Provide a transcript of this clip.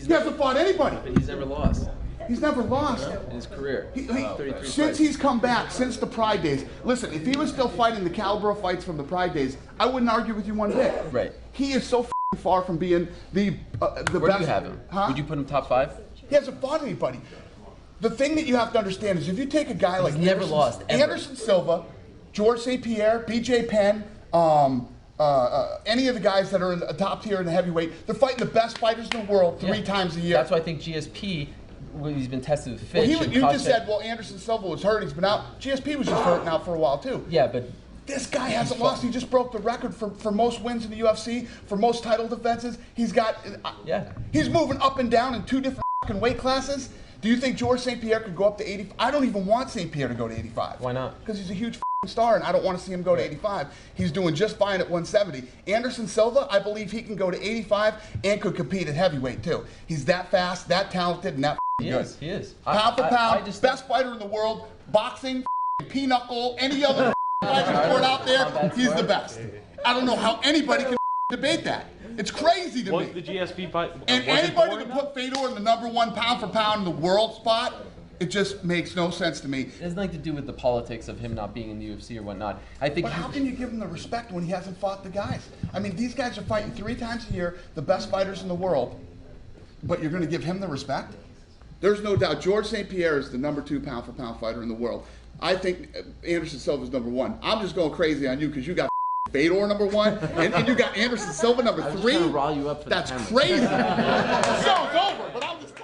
He hasn't fought anybody. But he's never lost. He's never lost. In his career. Since he's come back, since the Pride days, listen, if he was still fighting the caliber of fights from the Pride days, I wouldn't argue with you one bit. Right. He is so far from being the best. Where do you have him? Huh? Would you put him top 5? He hasn't fought anybody. The thing that you have to understand is if you take a guy like Anderson Silva, George St. Pierre, BJ Penn, any of the guys that are in the top tier in the heavyweight, they're fighting the best fighters in the world 3 times a year. That's why I think GSP, he's been tested with Finch. Well, you just said, well, Anderson Silva was hurt, he's been out. GSP was just hurt now for a while too. Yeah, but this guy hasn't lost. He just broke the record for most wins in the UFC, for most title defenses. He's got, he's moving up and down in 2 different fucking weight classes. Do you think George St. Pierre could go up to 80? I don't even want St. Pierre to go to 85. Why not? Because he's a huge star, and I don't want to see him go to 85. He's doing just fine at 170. Anderson Silva, I believe he can go to 85 and could compete at heavyweight too. He's that fast, that talented, and that good. He is. Pound for pound, best fighter in the world, boxing, pinochle, any other fighting sport out there, he's the best. I don't know how anybody can debate that. It's crazy to me. Was the GSP fight? And anybody to put Fedor in the #1 pound for pound in the world spot, it just makes no sense to me. It has nothing to do with the politics of him not being in the UFC or whatnot. I think. But how can you give him the respect when he hasn't fought the guys? I mean, these guys are fighting 3 times a year, the best fighters in the world, but you're going to give him the respect? There's no doubt. George St. Pierre is the #2 pound for pound fighter in the world. I think Anderson Silva is number 1. I'm just going crazy on you because you got Fedor #1 and you got Anderson Silva #3. I'm just trying to rile you up for That's the crazy. The show's over, but I'm just